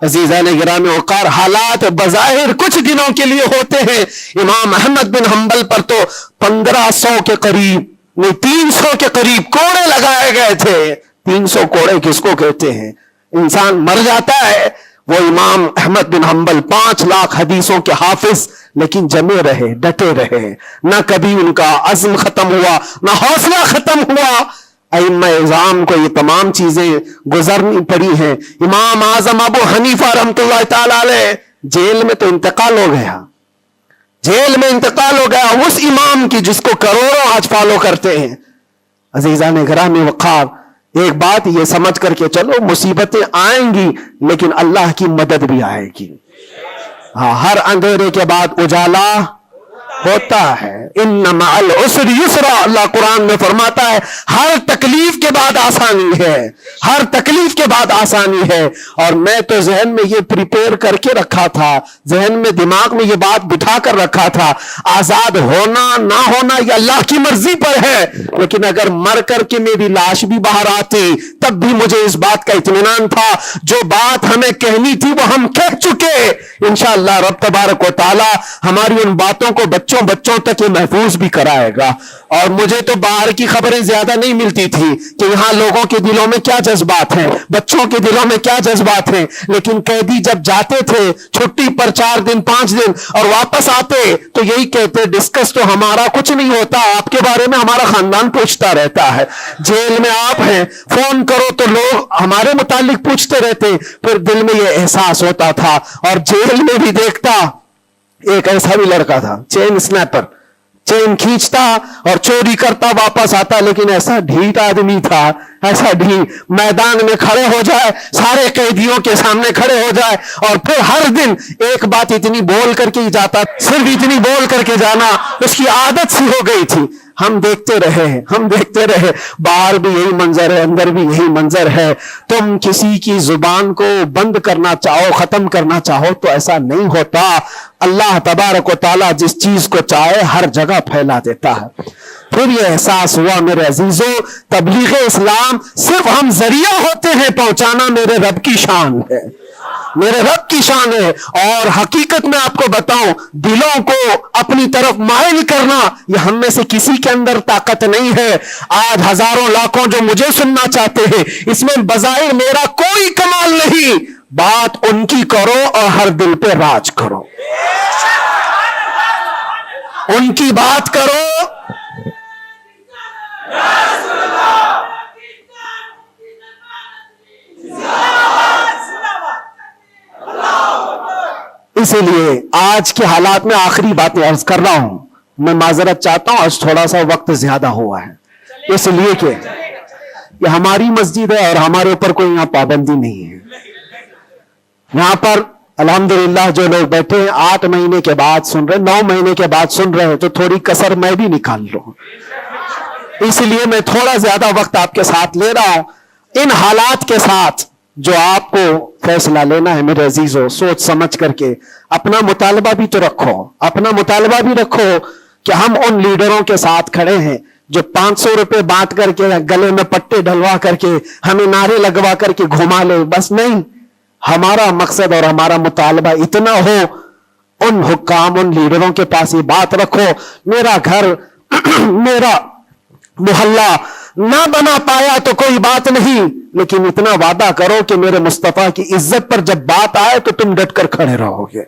عزیزان گرامی وقار، حالات بظاہر کچھ دنوں کے لیے ہوتے ہیں. امام احمد بن حنبل پر تو 1500 کے قریب نہیں 300 کے قریب کوڑے لگائے گئے تھے. 300 کوڑے کس کو کہتے ہیں؟ انسان مر جاتا ہے. وہ امام احمد بن حنبل 5 لاکھ حدیثوں کے حافظ، لیکن جمے رہے، ڈٹے رہے، نہ کبھی ان کا عزم ختم ہوا، نہ حوصلہ ختم ہوا. ائمہ اعظام کو یہ تمام چیزیں گزرنی پڑی ہیں. امام اعظم ابو حنیفہ رحمۃ اللہ تعالی علیہ جیل میں تو انتقال ہو گیا، جیل میں انتقال ہو گیا اس امام کی جس کو کروڑوں آج فالو کرتے ہیں. عزیزان گرامی وقار، ایک بات یہ سمجھ کر کے چلو، مصیبتیں آئیں گی لیکن اللہ کی مدد بھی آئے گی. ہاں، ہر اندھیرے کے بعد اجالا ہوتا ہے. ان مع العسر یسرا، اللہ قرآن میں فرماتا ہے ہر تکلیف کے بعد آسانی ہے، ہر تکلیف کے بعد آسانی ہے. اور میں تو ذہن میں یہ پریپیئر کر کے رکھا تھا، ذہن میں دماغ میں یہ بات بٹھا کر رکھا تھا، آزاد ہونا نہ ہونا یہ اللہ کی مرضی پر ہے. لیکن اگر مر کر کے میری لاش بھی باہر آتی تب بھی مجھے اس بات کا اطمینان تھا جو بات ہمیں کہنی تھی وہ ہم کہہ چکے. انشاءاللہ رب تبارک و تعالی ہماری ان باتوں کو بچوں تک یہ محفوظ بھی کرائے گا. اور مجھے تو باہر کی خبریں زیادہ نہیں ملتی تھی کہ یہاں لوگوں کے دلوں میں کیا جذبات ہیں، بچوں کے دلوں میں کیا جذبات ہیں. لیکن قیدی جب جاتے تھے چھٹی پر 4 دن 5 دن اور واپس آتے تو یہی کہتے ڈسکس تو ہمارا کچھ نہیں ہوتا، آپ کے بارے میں ہمارا خاندان پوچھتا رہتا ہے. جیل میں آپ ہیں، فون کرو تو لوگ ہمارے متعلق پوچھتے رہتے. پھر دل میں یہ احساس ہوتا تھا. اور جیل میں بھی دیکھتا ایک ایسا بھی لڑکا تھا چین سنیپر، چین کھینچتا اور چوری کرتا واپس آتا، لیکن ایسا ڈھیٹ آدمی تھا، ایسا ڈھیٹ، میدان میں کھڑے ہو جائے، سارے قیدیوں کے سامنے کھڑے ہو جائے اور پھر ہر دن ایک بات اتنی بول کر کے ہی جاتا، صرف اتنی بول کر کے جانا اس کی عادت سی ہو گئی تھی. ہم دیکھتے رہے، باہر بھی یہی منظر ہے، اندر بھی یہی منظر ہے. تم کسی کی زبان کو بند کرنا چاہو، ختم کرنا چاہو تو ایسا نہیں ہوتا. اللہ تبارک و تعالیٰ جس چیز کو چاہے ہر جگہ پھیلا دیتا ہے. پھر یہ احساس ہوا میرے عزیزوں، تبلیغ اسلام صرف ہم ذریعہ ہوتے ہیں پہنچانا، میرے رب کی شان ہے، میرے رب کی شان ہے. اور حقیقت میں آپ کو بتاؤں، دلوں کو اپنی طرف مائل کرنا یہ ہم میں سے کسی کے اندر طاقت نہیں ہے. آج ہزاروں لاکھوں جو مجھے سننا چاہتے ہیں، اس میں بظاہر میرا کوئی کمال نہیں. بات ان کی کرو اور ہر دل پہ راج کرو، ان کی بات کرو. اسی لیے آج کے حالات میں آخری باتیں عرض کر رہا ہوں. میں معذرت چاہتا ہوں، آج تھوڑا سا وقت زیادہ ہوا ہے، اس لیے کہ یہ ہماری مسجد ہے اور ہمارے اوپر کوئی یہاں پابندی نہیں ہے. یہاں پر الحمدللہ جو لوگ بیٹھے ہیں 8 مہینے کے بعد سن رہے، 9 مہینے کے بعد سن رہے ہیں، تو تھوڑی کسر میں بھی نکال لوں. اس لیے میں تھوڑا زیادہ وقت آپ کے ساتھ لے رہا ہوں. ان حالات کے ساتھ جو آپ کو فیصلہ لینا ہے میرے عزیزوں، سوچ سمجھ کر کے اپنا مطالبہ بھی تو رکھو، اپنا مطالبہ بھی رکھو کہ ہم ان لیڈروں کے ساتھ کھڑے ہیں جو 500 روپے بانٹ کر کے گلے میں پٹے ڈلوا کر کے ہمیں نعرے لگوا کر کے گھما لے. بس نہیں، ہمارا مقصد اور ہمارا مطالبہ اتنا ہو، ان حکام، ان لیڈروں کے پاس یہ بات رکھو، میرا گھر میرا محلہ نہ بنا پایا تو کوئی بات نہیں، لیکن اتنا وعدہ کرو کہ میرے مصطفیٰ کی عزت پر جب بات آئے تو تم ڈٹ کر کھڑے رہو گے.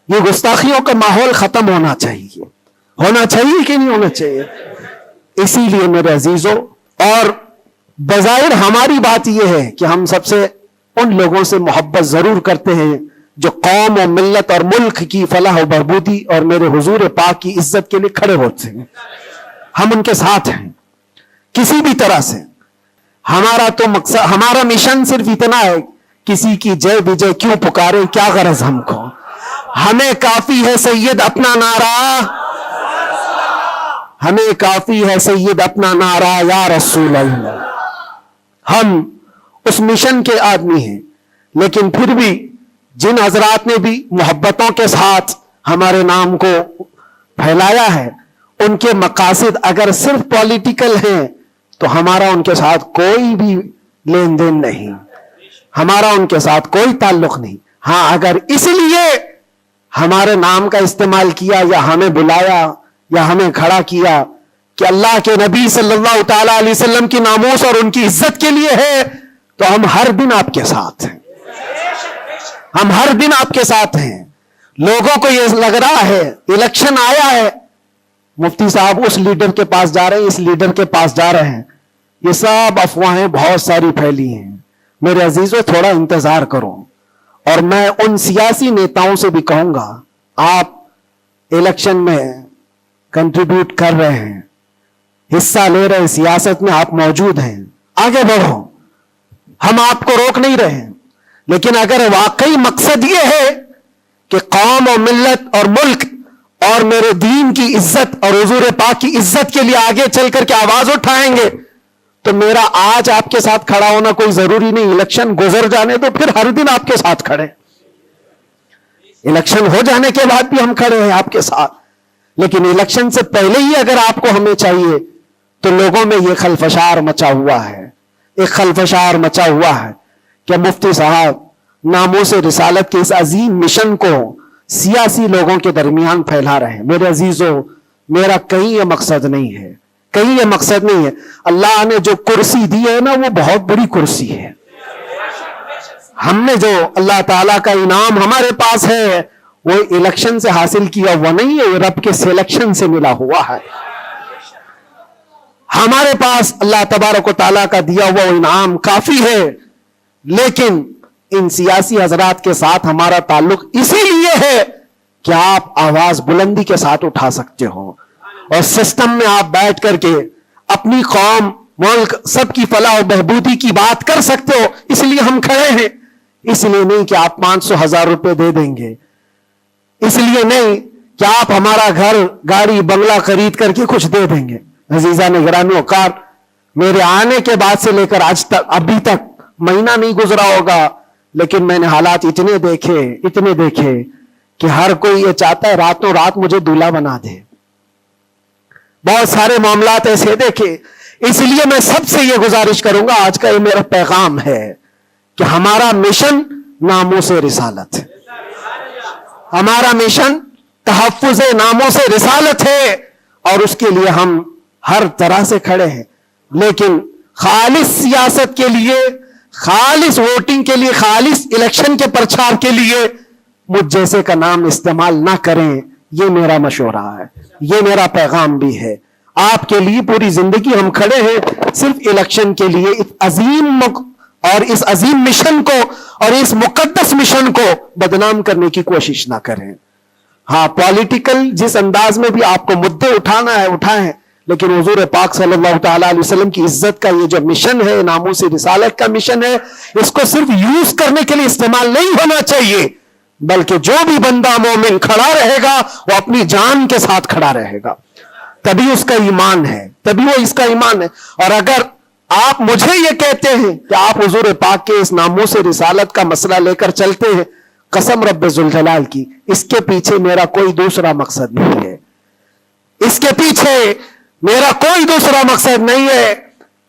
یہ گستاخیوں کا ماحول ختم ہونا چاہیے کہ نہیں ہونا چاہیے. اسی لیے میرے عزیزوں، اور بظاہر ہماری بات یہ ہے کہ ہم سب سے ان لوگوں سے محبت ضرور کرتے ہیں جو قوم و ملت اور ملک کی فلاح و بہبودی اور میرے حضور پاک کی عزت کے لیے کھڑے ہوتے ہیں. ہم ان کے ساتھ ہیں کسی بھی طرح سے. ہمارا تو مقصد، ہمارا مشن صرف اتنا ہے، کسی کی جے وجے کیوں پکارے، کیا غرض ہم کو، ہمیں کافی ہے سید اپنا نعرہ، ہمیں کافی ہے سید اپنا نعرہ یا رسول اللہ. ہم اس مشن کے آدمی ہیں. لیکن پھر بھی جن حضرات نے بھی محبتوں کے ساتھ ہمارے نام کو پھیلایا ہے، ان کے مقاصد اگر صرف پولیٹیکل ہیں تو ہمارا ان کے ساتھ کوئی بھی لین دین نہیں. ہمارا ان کے ساتھ کوئی تعلق نہیں. ہاں اگر اس لیے ہمارے نام کا استعمال کیا یا ہمیں بلایا یا ہمیں کھڑا کیا کہ اللہ کے نبی صلی اللہ تعالی علیہ وسلم کی ناموس اور ان کی عزت کے لیے ہے, تو ہم ہر دن آپ کے ساتھ ہیں, ہم ہر دن آپ کے ساتھ ہیں. لوگوں کو یہ لگ رہا ہے الیکشن آیا ہے, مفتی صاحب اس لیڈر کے پاس جا رہے ہیں, اس لیڈر کے پاس جا رہے ہیں, یہ سب افواہیں بہت ساری پھیلی ہیں. میرے عزیزوں تھوڑا انتظار کرو. اور میں ان سیاسی نیتاؤں سے بھی کہوں گا, آپ الیکشن میں کنٹریبیوٹ کر رہے ہیں, حصہ لے رہے ہیں, سیاست میں آپ موجود ہیں, آگے بڑھو, ہم آپ کو روک نہیں رہے ہیں. لیکن اگر واقعی مقصد یہ ہے کہ قوم اور ملت اور ملک اور میرے دین کی عزت اور حضور پاک کی عزت کے لیے آگے چل کر کے آواز اٹھائیں گے, تو میرا آج آپ کے ساتھ کھڑا ہونا کوئی ضروری نہیں. الیکشن گزر جانے تو پھر ہر دن آپ کے ساتھ کھڑے, الیکشن ہو جانے کے بعد بھی ہم کھڑے ہیں آپ کے ساتھ. لیکن الیکشن سے پہلے ہی اگر آپ کو ہمیں چاہیے, تو لوگوں میں یہ خلفشار مچا ہوا ہے, ایک خلفشار مچا ہوا ہے کہ مفتی صاحب ناموس رسالت کے اس عظیم مشن کو سیاسی لوگوں کے درمیان پھیلا رہے ہیں. میرے عزیزوں, میرا کہیں یہ مقصد نہیں ہے, کہیں یہ مقصد نہیں ہے. اللہ نے جو کرسی دی ہے نا, وہ بہت بڑی کرسی ہے. ہم نے جو اللہ تعالیٰ کا انعام ہمارے پاس ہے, وہ الیکشن سے حاصل کیا ہوا نہیں ہے, وہ رب کے سلیکشن سے ملا ہوا ہے. ہمارے پاس اللہ تبارک و تعالیٰ کا دیا ہوا وہ انعام کافی ہے. لیکن ان سیاسی حضرات کے ساتھ ہمارا تعلق اسی لیے ہے کہ آپ آواز بلندی کے ساتھ اٹھا سکتے ہو, اور سسٹم میں آپ بیٹھ کر کے اپنی قوم, ملک, سب کی فلاح و بہبودی کی بات کر سکتے ہو. اس لیے ہم کھڑے ہیں, اس لیے نہیں کہ آپ 500,000 روپے دے دیں گے, اس لیے نہیں کہ آپ ہمارا گھر, گاڑی, بنگلہ خرید کر کے کچھ دے دیں گے. عزیزان گرامی اوقات, میرے آنے کے بعد سے لے کر آج تک, ابھی تک مہینہ نہیں گزرا ہوگا, لیکن میں نے حالات اتنے دیکھے کہ ہر کوئی یہ چاہتا ہے راتوں رات مجھے دولہا بنا دے. بہت سارے معاملات ایسے دیکھے. اس لیے میں سب سے یہ گزارش کروں گا, آج کا یہ میرا پیغام ہے کہ ہمارا مشن ناموس رسالت ہے, ہمارا مشن تحفظ ناموس رسالت ہے, اور اس کے لیے ہم ہر طرح سے کھڑے ہیں. لیکن خالص سیاست کے لیے, خالص ووٹنگ کے لیے, خالص الیکشن کے پرچار کے لیے مجھ جیسے کا نام استعمال نہ کریں. یہ میرا مشورہ ہے, یہ میرا پیغام بھی ہے. آپ کے لیے پوری زندگی ہم کھڑے ہیں, صرف الیکشن کے لیے. اس عظیم اور اس عظیم مشن کو اور اس مقدس مشن کو بدنام کرنے کی کوشش نہ کریں. ہاں, پولیٹیکل جس انداز میں بھی آپ کو مدعے اٹھانا ہے اٹھائیں, لیکن حضور پاک صلی اللہ تعالیٰ علیہ وسلم کی عزت کا یہ جو مشن ہے, ناموس رسالت کا مشن ہے, اس کو صرف یوز کرنے کے لیے استعمال نہیں ہونا چاہیے, بلکہ جو بھی بندہ مومن کھڑا رہے گا وہ اپنی جان کے ساتھ کھڑا رہے گا, تبھی اس کا ایمان ہے, تبھی وہ اس کا ایمان ہے. اور اگر آپ مجھے یہ کہتے ہیں کہ آپ حضور پاک کے اس ناموس رسالت کا مسئلہ لے کر چلتے ہیں, قسم رب ذوالجلال کی, اس کے پیچھے میرا کوئی دوسرا مقصد نہیں ہے. اس کے پیچھے میرا کوئی دوسرا مقصد نہیں ہے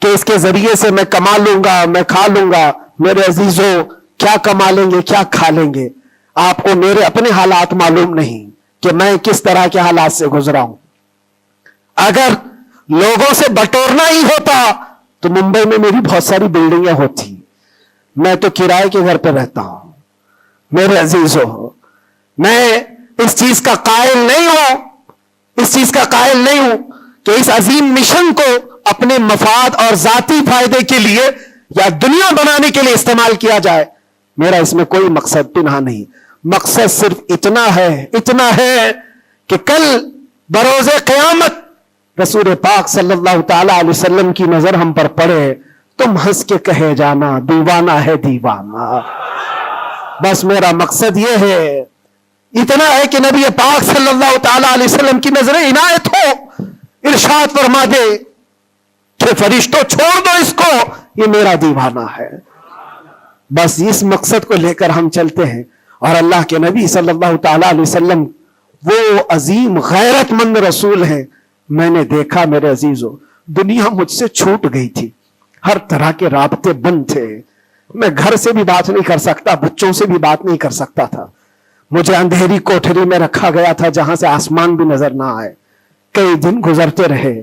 کہ اس کے ذریعے سے میں کما لوں گا, میں کھا لوں گا. میرے عزیزوں, کیا کما لیں گے, کیا کھا لیں گے؟ آپ کو میرے اپنے حالات معلوم نہیں کہ میں کس طرح کے حالات سے گزرا ہوں. اگر لوگوں سے بٹورنا ہی ہوتا تو ممبئی میں میری بہت ساری بلڈنگیں ہوتی. میں تو کرائے کے گھر پہ رہتا ہوں. میرے عزیزوں, میں اس چیز کا قائل نہیں ہوں, اس چیز کا قائل نہیں ہوں کہ اس عظیم مشن کو اپنے مفاد اور ذاتی فائدے کے لیے یا دنیا بنانے کے لیے استعمال کیا جائے. میرا اس میں کوئی مقصد پنہا نہیں. مقصد صرف اتنا ہے کہ کل بروز قیامت رسول پاک صلی اللہ تعالی علیہ وسلم کی نظر ہم پر پڑے, تم ہنس کے کہے جانا دیوانہ ہے دیوانہ. بس میرا مقصد یہ ہے, اتنا ہے کہ نبی پاک صلی اللہ تعالی علیہ وسلم کی نظر عنایت ہو, ارشاد فرما دے کہ فرشتوں چھوڑ دو اس کو, یہ میرا دیوانہ ہے. بس اس مقصد کو لے کر ہم چلتے ہیں. اور اللہ کے نبی صلی اللہ تعالی علیہ وسلم وہ عظیم غیرت مند رسول ہیں. میں نے دیکھا میرے عزیزوں, دنیا مجھ سے چھوٹ گئی تھی, ہر طرح کے رابطے بند تھے, میں گھر سے بھی بات نہیں کر سکتا، بچوں سے بھی بات نہیں کر سکتا تھا. مجھے اندھیری کوٹھری میں رکھا گیا تھا جہاں سے آسمان بھی نظر نہ آئے. کئی دن گزرتے رہے،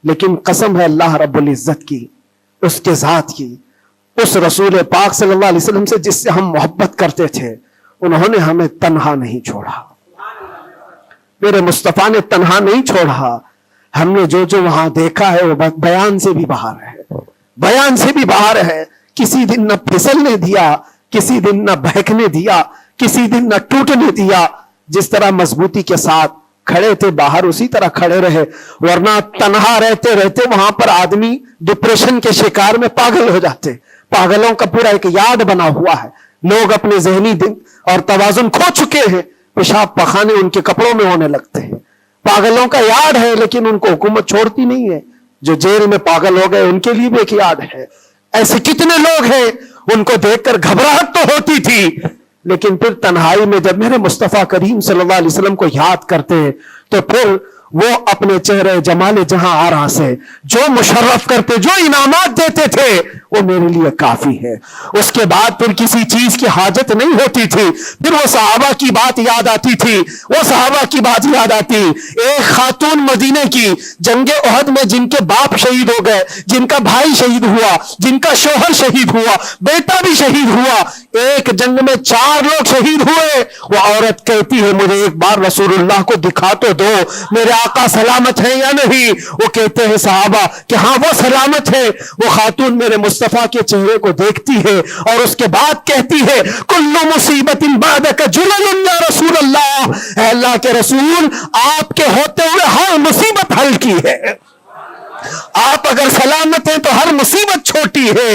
لیکن قسم ہے اللہ رب العزت کی، اس کے ذات کی، اس رسول پاک صلی اللہ علیہ وسلم سے جس سے ہم محبت کرتے تھے، انہوں نے ہمیں تنہا نہیں چھوڑا. میرے مصطفیٰ نے تنہا نہیں چھوڑا. ہم نے جو جو وہاں دیکھا ہے وہ بیان سے بھی باہر ہے، بیان سے بھی باہر ہے. کسی دن نہ پھسلنے دیا، کسی دن نہ بہکنے دیا، کسی دن نہ ٹوٹنے دیا. جس طرح مضبوطی کے ساتھ کھڑے تھے باہر اسی طرح کھڑے رہے. ورنہ تنہا رہتے رہتے وہاں پر آدمی ڈپریشن کے شکار میں پاگل ہو جاتے. پاگلوں کا پورا ایک یاد بنا ہوا ہے. لوگ اپنے ذہنی دن اور توازن کھو چکے ہیں. پیشاب پخانے ان کے کپڑوں میں ہونے لگتے ہیں. پاگلوں کا یاد ہے لیکن ان کو حکومت چھوڑتی نہیں ہے. جو جیل میں پاگل ہو گئے ان کے لیے بھی ایک یاد ہے. ایسے کتنے لوگ ہیں ان کو دیکھ کر گھبراہٹ تو ہوتی تھی، لیکن پھر تنہائی میں جب میرے مصطفیٰ کریم صلی اللہ علیہ وسلم کو یاد کرتے تو پھر وہ اپنے چہرے جمال جہاں آرا سے جو مشرف کرتے، جو انعامات دیتے تھے، وہ میرے لیے کافی ہے. اس کے بعد پھر کسی چیز کی حاجت نہیں ہوتی تھی. پھر وہ صحابہ کی بات یاد آتی تھی، وہ صحابہ کی بات یاد آتی. ایک خاتون مدینے کی جنگ احد میں جن کے باپ شہید ہو گئے، جن کا بھائی شہید ہوا، جن کا شوہر شہید ہوا، بیٹا بھی شہید ہوا، ایک جنگ میں 4 لوگ شہید ہوئے. وہ عورت کہتی ہے مجھے ایک بار رسول اللہ کو دکھا تو دو، میرے آقا سلامت ہے یا نہیں. وہ کہتے ہیں صحابہ کہ ہاں وہ سلامت ہے. وہ خاتون میرے مصطفیٰ کے چہرے کو دیکھتی ہے اور اس کے بعد کہتی ہے کل مصیبت بعدک جلل یا رسول اللہ، اے اللہ کے رسول آپ کے ہوتے ہوئے ہر مصیبت حل کی ہے. آپ اگر سلامت ہیں تو ہر مصیبت چھوٹی ہے.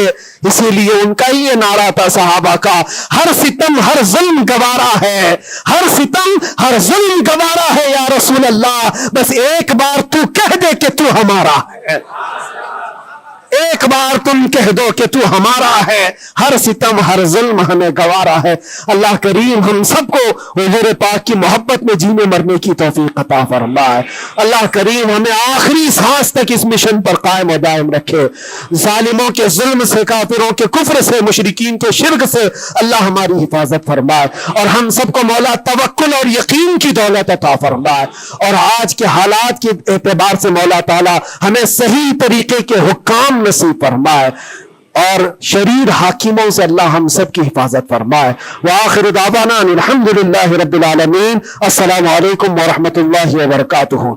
اسی لیے ان کا یہ نعرہ تھا صحابہ کا، ہر ستم ہر ظلم گوارا ہے، ہر ستم ہر ظلم گوارا ہے یا رسول اللہ، بس ایک بار تو کہہ دے کہ تو ہمارا ہے، ایک بار تم کہہ دو کہ تو ہمارا ہے، ہر ستم ہر ظلم ہمیں گوارا ہے. اللہ کریم ہم سب کو حضور پاک کی محبت میں جینے مرنے کی توفیق عطا فرمائے. اللہ کریم ہمیں آخری سانس تک اس مشن پر قائم و دائم رکھے. ظالموں کے ظلم سے، کافروں کے کفر سے، مشرکین کے شرک سے اللہ ہماری حفاظت فرمائے، اور ہم سب کو مولا توکل اور یقین کی دولت عطا فرمائے. اور آج کے حالات کے اعتبار سے مولا تعالی ہمیں صحیح طریقے کے حکام نصیب فرمائے، اور شریر حاکموں سے اللہ ہم سب کی حفاظت فرمائے. وآخر دعوانا الحمدللہ رب العالمین. السلام علیکم ورحمۃ اللہ وبرکاتہ.